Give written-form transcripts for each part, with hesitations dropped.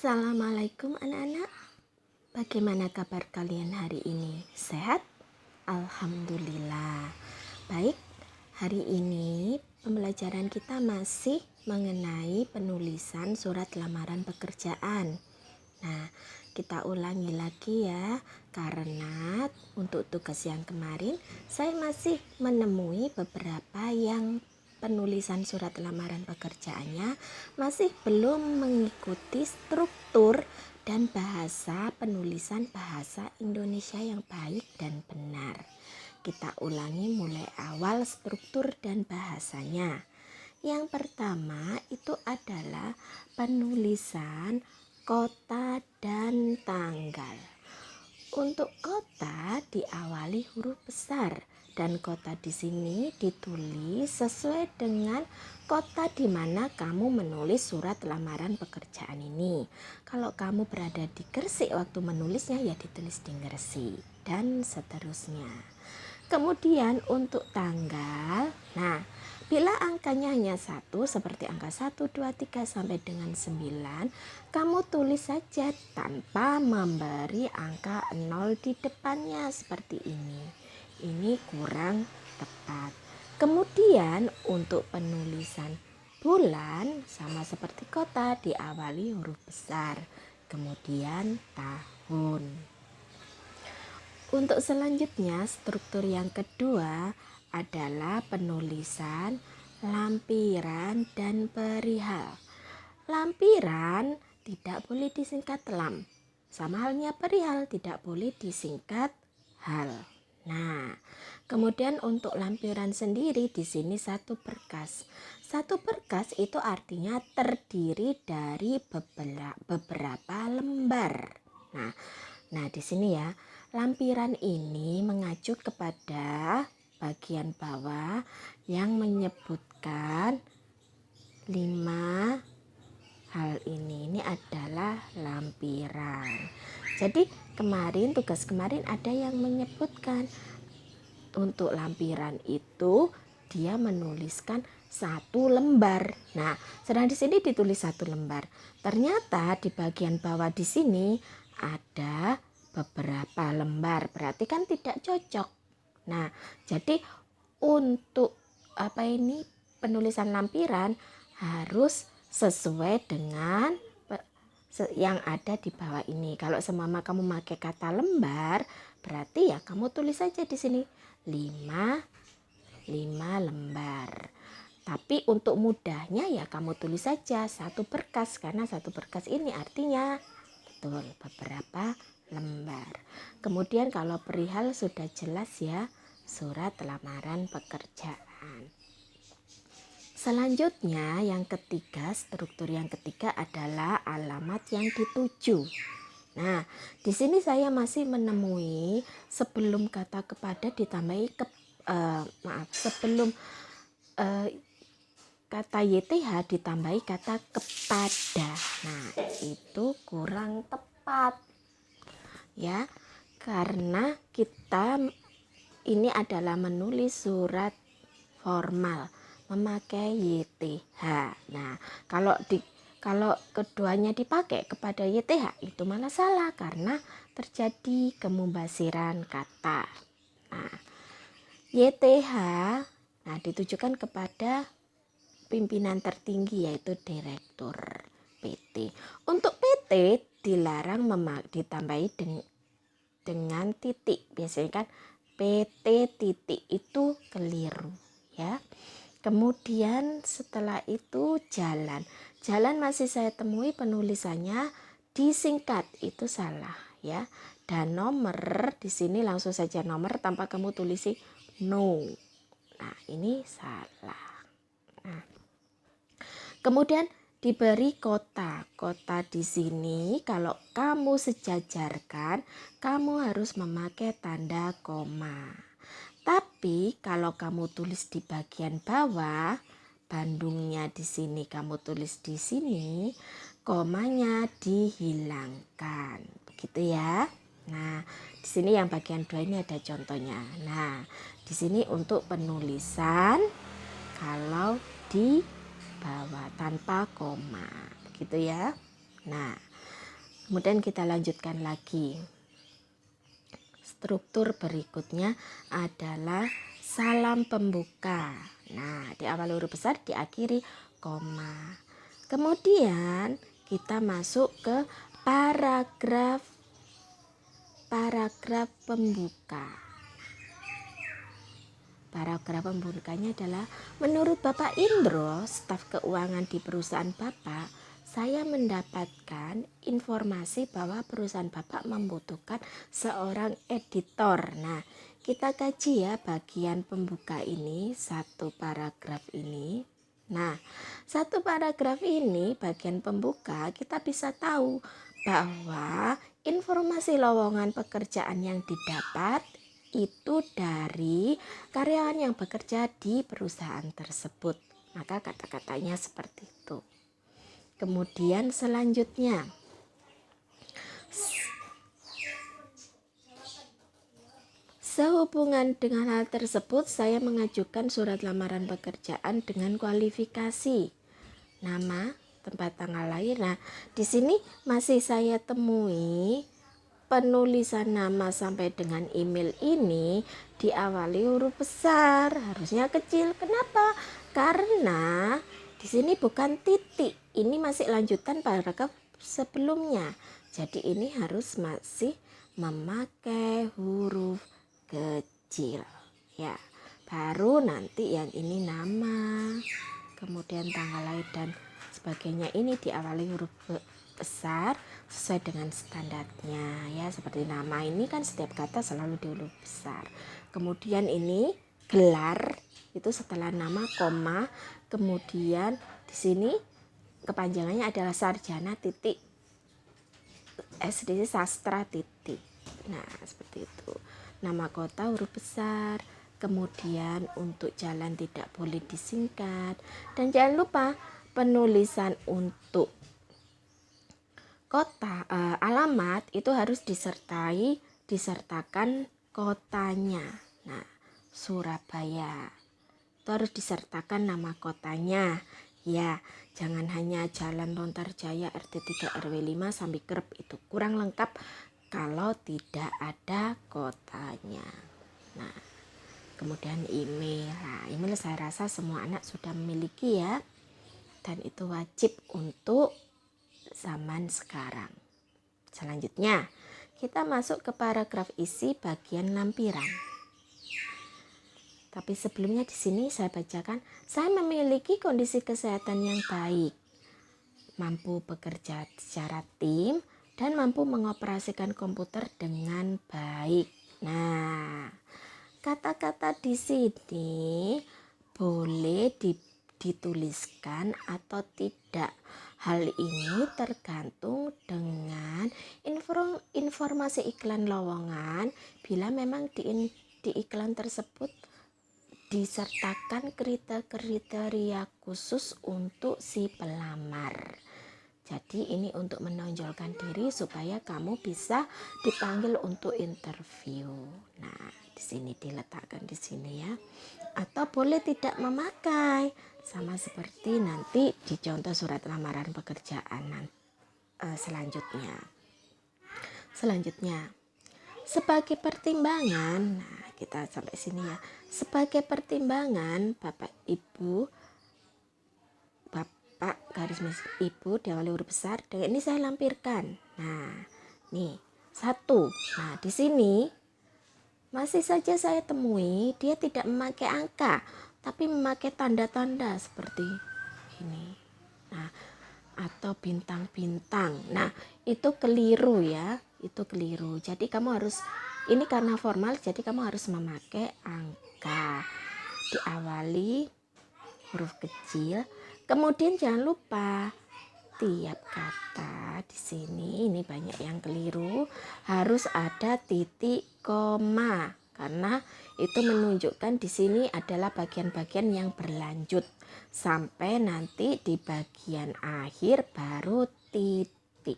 Assalamualaikum anak-anak. Bagaimana kabar kalian hari ini? Sehat? Alhamdulillah. Baik, hari ini pembelajaran kita masih mengenai penulisan surat lamaran pekerjaan. Nah, kita ulangi lagi ya, karena untuk tugas yang kemarin saya masih menemui beberapa yang penulisan surat lamaran pekerjaannya masih belum mengikuti struktur dan bahasa penulisan bahasa Indonesia yang baik dan benar. Kita ulangi mulai awal struktur dan bahasanya. Yang pertama itu adalah penulisan kota dan tanggal. Untuk kota diawali huruf besar dan kota di sini ditulis sesuai dengan kota di mana kamu menulis surat lamaran pekerjaan ini. Kalau kamu berada di Gresik waktu menulisnya ya ditulis di Gresik dan seterusnya. Kemudian untuk tanggal, nah bila angkanya hanya 1 seperti angka 1, 2, 3 sampai dengan 9, kamu tulis saja tanpa memberi angka 0 di depannya seperti ini. Ini kurang tepat. Kemudian untuk penulisan bulan sama seperti kota diawali huruf besar, kemudian tahun. Untuk selanjutnya, struktur yang kedua adalah penulisan lampiran dan perihal. Lampiran tidak boleh disingkat lam. Sama halnya perihal tidak boleh disingkat hal. Nah, kemudian untuk lampiran sendiri di sini satu berkas. Satu berkas itu artinya terdiri dari beberapa lembar. Nah, di sini ya. Lampiran ini mengacu kepada bagian bawah yang menyebutkan 5 hal ini. Ini adalah lampiran. Jadi tugas kemarin ada yang menyebutkan untuk lampiran itu dia menuliskan 1 lembar. Nah, sedang di sini ditulis 1 lembar. Ternyata di bagian bawah di sini ada beberapa lembar, berarti kan tidak cocok. Nah, jadi untuk penulisan lampiran harus sesuai dengan yang ada di bawah ini. Kalau semama kamu pakai kata lembar, berarti ya kamu tulis saja di sini 5 lembar. Tapi untuk mudahnya ya kamu tulis saja 1 berkas, karena 1 berkas ini artinya betul beberapa lembar. Kemudian kalau perihal sudah jelas ya, surat lamaran pekerjaan. Selanjutnya yang ketiga, struktur yang ketiga adalah alamat yang dituju. Nah, di sini saya masih menemui sebelum kata kepada ditambahi sebelum kata YTH ditambahi kata kepada. Nah, itu kurang tepat. Ya, karena kita ini adalah menulis surat formal memakai YTH. Nah, kalau keduanya dipakai kepada YTH itu malah salah karena terjadi kemubasiran kata. Nah, YTH ditujukan kepada pimpinan tertinggi yaitu direktur PT. Untuk PT dilarang ditambahi dengan titik. Biasanya kan PT titik itu keliru ya. Kemudian setelah itu jalan masih saya temui penulisannya disingkat, itu salah ya. Dan nomor di sini langsung saja nomor tanpa kamu tulisi no. Nah, ini salah. Nah, kemudian diberi kota di sini kalau kamu sejajarkan kamu harus memakai tanda koma. Tapi kalau kamu tulis di bagian bawah, Bandungnya di sini kamu tulis di sini, komanya dihilangkan. Begitu ya. Nah, di sini yang bagian 2 ini ada contohnya. Nah, di sini untuk penulisan kalau di bawah tanpa koma, begitu ya. Nah, Kemudian kita lanjutkan lagi. Struktur berikutnya adalah salam pembuka. Nah, di awal huruf besar, diakhiri koma. Kemudian kita masuk ke paragraf pembuka. Paragraf pembukanya adalah, menurut Bapak Indro, staf keuangan di perusahaan Bapak, saya mendapatkan informasi bahwa perusahaan Bapak membutuhkan seorang editor. Nah, kita kaji ya bagian pembuka ini, satu paragraf ini. Nah, satu paragraf ini, bagian pembuka, kita bisa tahu bahwa informasi lowongan pekerjaan yang didapat itu dari karyawan yang bekerja di perusahaan tersebut. Maka kata-katanya seperti itu. Kemudian selanjutnya, sehubungan dengan hal tersebut, saya mengajukan surat lamaran pekerjaan dengan kualifikasi nama, tempat tanggal lahir. Nah, di sini masih saya temui penulisan nama sampai dengan email ini diawali huruf besar, harusnya kecil. Kenapa? Karena di sini bukan titik, ini masih lanjutan paragraf sebelumnya. Jadi ini harus masih memakai huruf kecil, ya. Baru nanti yang ini nama, kemudian tanggal lahir dan sebagainya ini diawali huruf besar sesuai dengan standarnya, ya. Seperti nama ini kan setiap kata selalu di huruf besar. Kemudian ini gelar itu setelah nama koma, kemudian di sini kepanjangannya adalah sarjana titik SD sastra titik. Nah, seperti itu. Nama kota huruf besar. Kemudian untuk jalan tidak boleh disingkat. Dan jangan lupa penulisan untuk kota, alamat itu harus disertakan kotanya. Nah, Surabaya itu harus disertakan nama kotanya, ya. Jangan hanya Jalan Lontarjaya RT 3 RW 5 sampai Kerep, itu kurang lengkap kalau tidak ada kotanya. Nah, kemudian email. Nah, email saya rasa semua anak sudah memiliki ya, dan itu wajib untuk zaman sekarang. Selanjutnya, kita masuk ke paragraf isi bagian lampiran. Tapi sebelumnya di sini saya bacakan, saya memiliki kondisi kesehatan yang baik, mampu bekerja secara tim, dan mampu mengoperasikan komputer dengan baik. Nah, kata-kata di sini boleh dituliskan atau tidak. Hal ini tergantung dengan informasi iklan lowongan. Bila memang di iklan tersebut disertakan kriteria khusus untuk si pelamar. Jadi ini untuk menonjolkan diri supaya kamu bisa dipanggil untuk interview. Nah, di sini diletakkan di sini ya. Atau boleh tidak memakai, sama seperti nanti di contoh surat lamaran pekerjaan selanjutnya. Sebagai pertimbangan, nah kita sampai sini ya. Sebagai pertimbangan, Bapak Ibu, Bapak garis Ibu diawali huruf besar, dan ini saya lampirkan. Nah, nih satu. Nah, di sini masih saja saya temui dia tidak memakai angka, tapi memakai tanda-tanda seperti ini. Nah, atau bintang-bintang. Nah, itu keliru ya. Itu keliru. Jadi kamu harus, ini karena formal, jadi kamu harus memakai angka. Diawali huruf kecil. Kemudian jangan lupa tiap kata di sini, ini banyak yang keliru, harus ada titik koma karena itu menunjukkan di sini adalah bagian-bagian yang berlanjut sampai nanti di bagian akhir baru titik.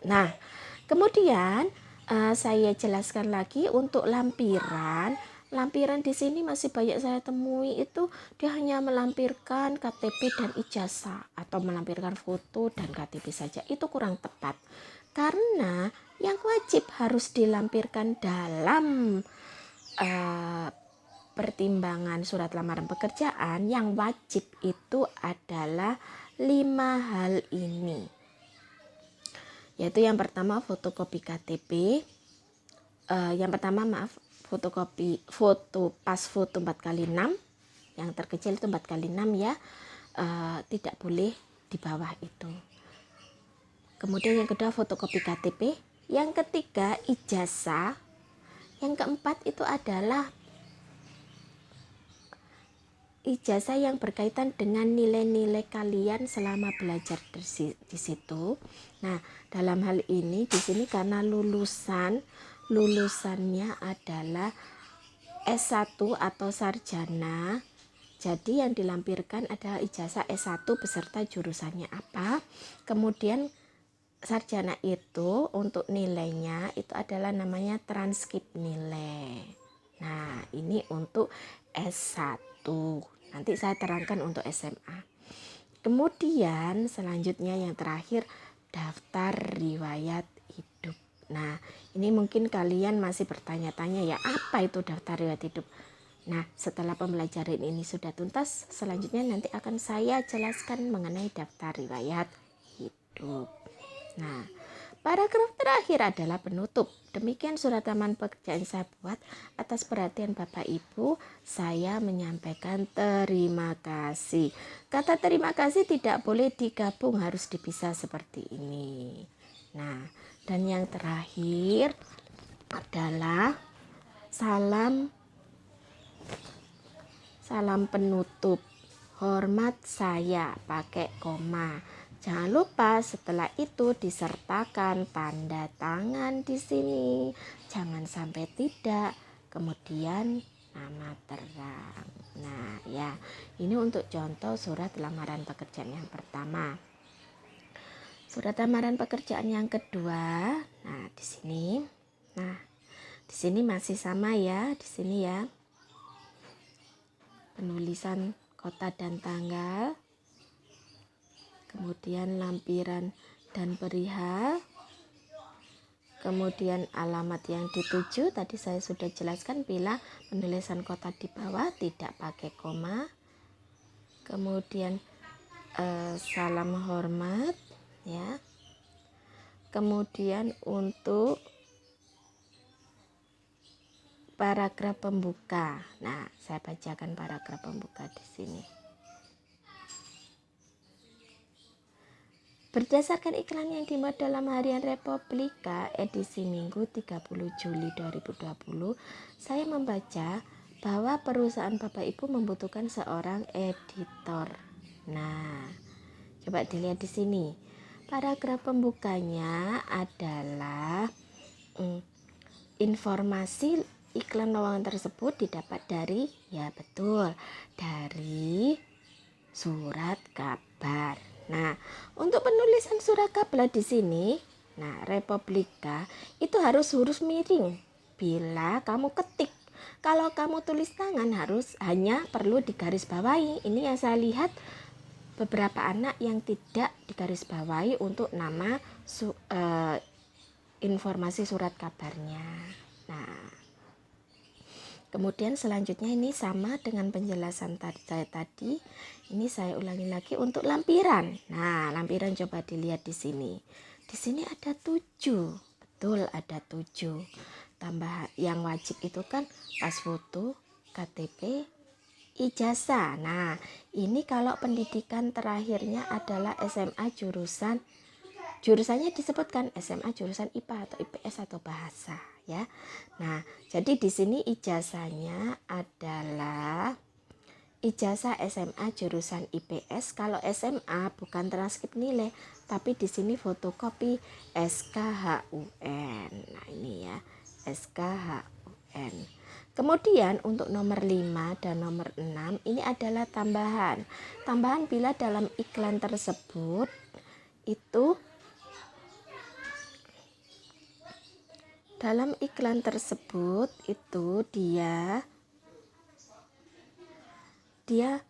Nah, kemudian saya jelaskan lagi untuk lampiran. Lampiran di sini masih banyak saya temui itu dia hanya melampirkan KTP dan ijazah atau melampirkan foto dan KTP saja. Itu kurang tepat. Karena yang wajib harus dilampirkan dalam pertimbangan surat lamaran pekerjaan, yang wajib itu adalah 5 hal ini. Yaitu yang pertama fotokopi KTP, foto 4x6, yang terkecil itu 4x6 ya, tidak boleh di bawah itu. Kemudian yang kedua fotokopi KTP, yang ketiga ijazah, yang keempat itu adalah ijazah yang berkaitan dengan nilai-nilai kalian selama belajar di situ. Nah, dalam hal ini di sini karena lulusannya adalah S1 atau sarjana, jadi yang dilampirkan adalah ijazah S1 beserta jurusannya apa. Kemudian sarjana itu untuk nilainya itu adalah namanya transkrip nilai. Nah, ini untuk S1. Nanti saya terangkan untuk SMA. Kemudian selanjutnya yang terakhir daftar riwayat hidup. Nah, ini mungkin kalian masih bertanya-tanya ya, apa itu daftar riwayat hidup? Nah, setelah pembelajaran ini sudah tuntas, selanjutnya nanti akan saya jelaskan mengenai daftar riwayat hidup. Nah, paragraf terakhir adalah penutup. Demikian surat lamaran pekerjaan saya buat. Atas perhatian Bapak Ibu, saya menyampaikan terima kasih. Kata terima kasih tidak boleh digabung, harus dipisah seperti ini. Nah, dan yang terakhir adalah salam penutup. Hormat saya, pakai koma. Jangan lupa setelah itu disertakan tanda tangan di sini. Jangan sampai tidak. Kemudian nama terang. Nah, ya, ini untuk contoh surat lamaran pekerjaan yang pertama. Surat lamaran pekerjaan yang kedua. Nah, di sini. Nah, di sini masih sama ya, di sini ya. Penulisan kota dan tanggal. Kemudian lampiran dan perihal, kemudian alamat yang dituju, tadi saya sudah jelaskan bila penulisan kota di bawah tidak pakai koma. Kemudian salam hormat ya. Kemudian untuk paragraf pembuka. Nah, saya bacakan paragraf pembuka di sini. Berdasarkan iklan yang dimuat dalam Harian Republika edisi Minggu 30 Juli 2020, saya membaca bahwa perusahaan Bapak Ibu membutuhkan seorang editor. Nah, coba dilihat di sini. Paragraf pembukanya adalah informasi iklan lowongan tersebut didapat dari, ya betul, dari surat kabar. Nah, untuk penulisan surat kabar di sini, nah Republika itu harus huruf miring. Bila kamu ketik, kalau kamu tulis tangan harus hanya perlu digarisbawahi. Ini yang saya lihat beberapa anak yang tidak digarisbawahi untuk nama informasi surat kabarnya. Nah, kemudian selanjutnya ini sama dengan penjelasan tadi. Ini saya ulangi lagi untuk lampiran. Nah, lampiran coba dilihat di sini. Di sini ada 7. Betul, ada 7. Tambah yang wajib itu kan pas foto, KTP, ijazah. Nah, ini kalau pendidikan terakhirnya adalah SMA jurusannya disebutkan SMA jurusan IPA atau IPS atau bahasa ya. Nah, jadi di sini ijazahnya adalah ijazah SMA jurusan IPS. Kalau SMA bukan transkrip nilai, tapi di sini fotokopi SKHUN. Nah, ini ya, SKHUN. Kemudian untuk nomor 5 dan nomor 6 ini adalah tambahan. Tambahan bila dalam iklan tersebut itu dia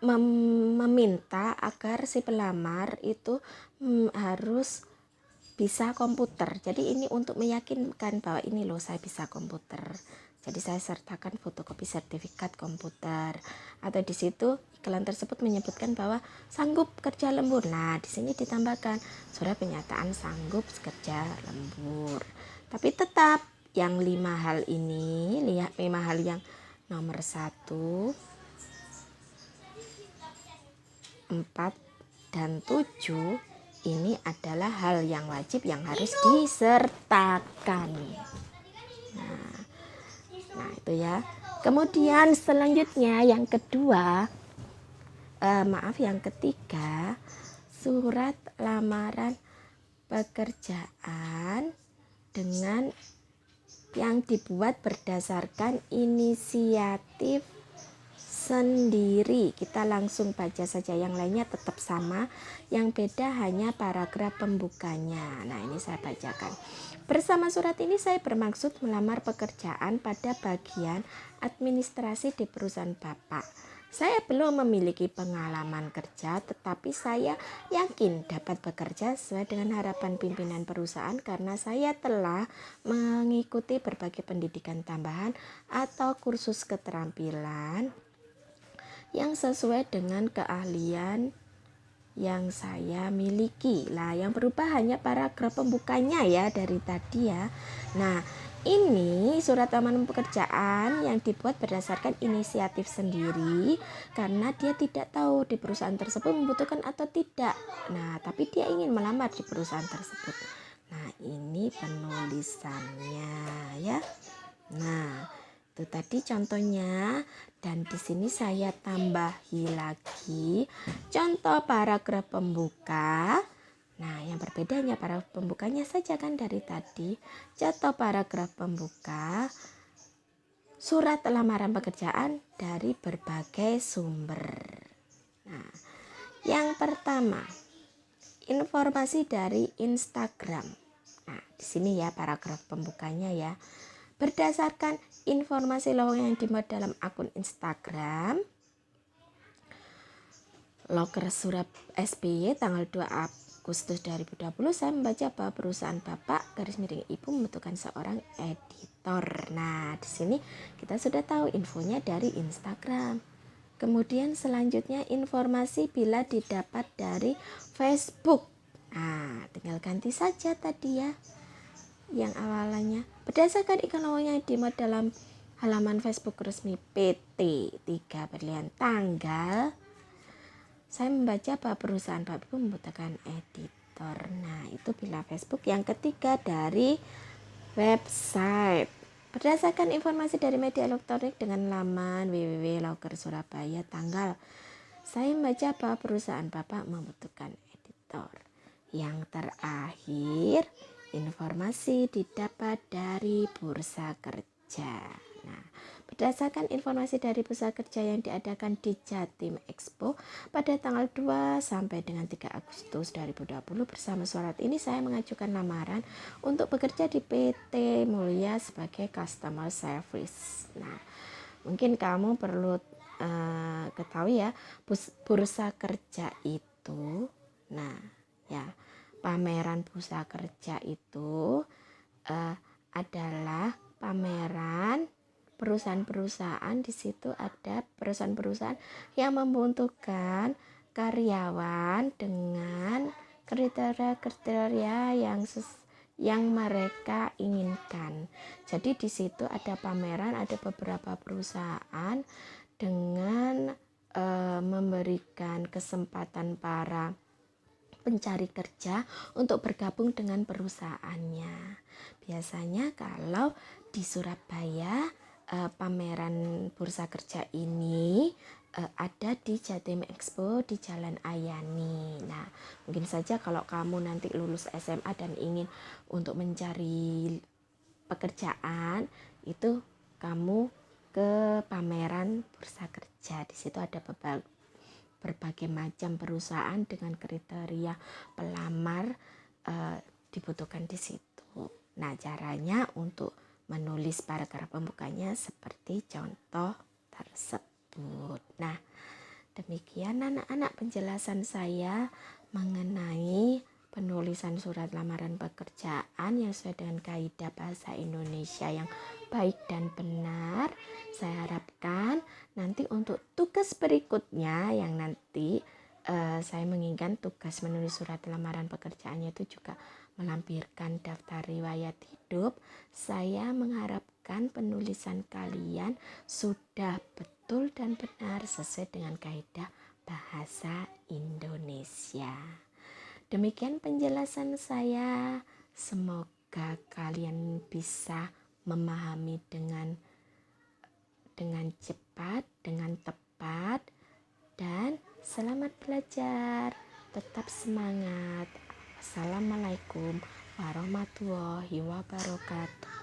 meminta agar si pelamar itu harus bisa komputer. Jadi ini untuk meyakinkan bahwa ini loh saya bisa komputer. Jadi saya sertakan fotokopi sertifikat komputer. Atau di situ iklan tersebut menyebutkan bahwa sanggup kerja lembur. Nah, di sini ditambahkan surat pernyataan sanggup kerja lembur. Tapi tetap yang 5 hal ini, lihat 5 hal yang nomor 1, 4, dan 7 ini adalah hal yang wajib yang harus disertakan. Nah itu ya. Kemudian selanjutnya yang kedua, yang ketiga, surat lamaran pekerjaan dengan yang dibuat berdasarkan inisiatif sendiri. Kita langsung baca saja, yang lainnya tetap sama, yang beda hanya paragraf pembukanya. Nah ini saya bacakan. Bersama surat ini saya bermaksud melamar pekerjaan pada bagian administrasi di perusahaan Bapak. Saya belum memiliki pengalaman kerja, tetapi saya yakin dapat bekerja sesuai dengan harapan pimpinan perusahaan karena saya telah mengikuti berbagai pendidikan tambahan atau kursus keterampilan yang sesuai dengan keahlian yang saya miliki. Lah, yang berubah hanya paragraf pembukanya ya dari tadi ya. Nah, ini surat lamaran pekerjaan yang dibuat berdasarkan inisiatif sendiri karena dia tidak tahu di perusahaan tersebut membutuhkan atau tidak. Nah, tapi dia ingin melamar di perusahaan tersebut. Nah, ini penulisannya ya. Nah, itu tadi contohnya, dan di sini saya tambahi lagi contoh paragraf pembuka. Nah, yang berbedanya paragraf pembukanya saja kan dari tadi. Contoh paragraf pembuka surat lamaran pekerjaan dari berbagai sumber. Nah, yang pertama, informasi dari Instagram. Nah, di sini ya paragraf pembukanya ya. Berdasarkan informasi lowongan yang dimuat dalam akun Instagram Loker Surab SBY tanggal 2 Agustus 2020, saya membaca bahwa perusahaan Bapak _ Ibu membutuhkan seorang editor. Nah, di sini kita sudah tahu infonya dari Instagram. Kemudian selanjutnya informasi bila didapat dari Facebook. Nah, tinggal ganti saja tadi ya yang awalannya. Berdasarkan iklan lowongan yang dimuat dalam halaman Facebook resmi PT 3 Berlian tanggal, saya membaca bahwa perusahaan Bapak membutuhkan editor. Nah, itu bila Facebook. Yang ketiga dari website. Berdasarkan informasi dari media elektronik dengan laman www.loker Surabaya tanggal, saya membaca bahwa perusahaan Bapak membutuhkan editor. Yang terakhir, informasi didapat dari bursa kerja. Nah, berdasarkan informasi dari bursa kerja yang diadakan di Jatim Expo pada tanggal 2 sampai dengan 3 Agustus 2020, bersama surat ini saya mengajukan lamaran untuk bekerja di PT Mulya sebagai customer service. Nah, mungkin kamu perlu ketahui ya, bursa kerja itu, nah ya, pameran bursa kerja itu adalah pameran perusahaan-perusahaan. Di situ ada perusahaan-perusahaan yang membutuhkan karyawan dengan kriteria-kriteria yang mereka inginkan. Jadi di situ ada pameran, ada beberapa perusahaan dengan memberikan kesempatan para pencari kerja untuk bergabung dengan perusahaannya. Biasanya kalau di Surabaya pameran bursa kerja ini ada di Jatim Expo di Jalan Ayani. Nah, mungkin saja kalau kamu nanti lulus SMA dan ingin untuk mencari pekerjaan, itu kamu ke pameran bursa kerja. Di situ ada berbagai macam perusahaan dengan kriteria pelamar dibutuhkan di situ. Nah, caranya untuk menulis paragraf pembukanya seperti contoh tersebut. Nah, demikian anak-anak penjelasan saya mengenai penulisan surat lamaran pekerjaan yang sesuai dengan kaidah bahasa Indonesia yang baik dan benar. Saya harapkan nanti untuk tugas berikutnya yang nanti saya menginginkan tugas menulis surat lamaran pekerjaannya itu juga melampirkan daftar riwayat hidup. Saya mengharapkan penulisan kalian sudah betul dan benar sesuai dengan kaidah bahasa Indonesia. Demikian penjelasan saya. Semoga kalian bisa memahami dengan cepat, dengan tepat, dan selamat belajar. Tetap semangat. Assalamualaikum warahmatullahi wabarakatuh.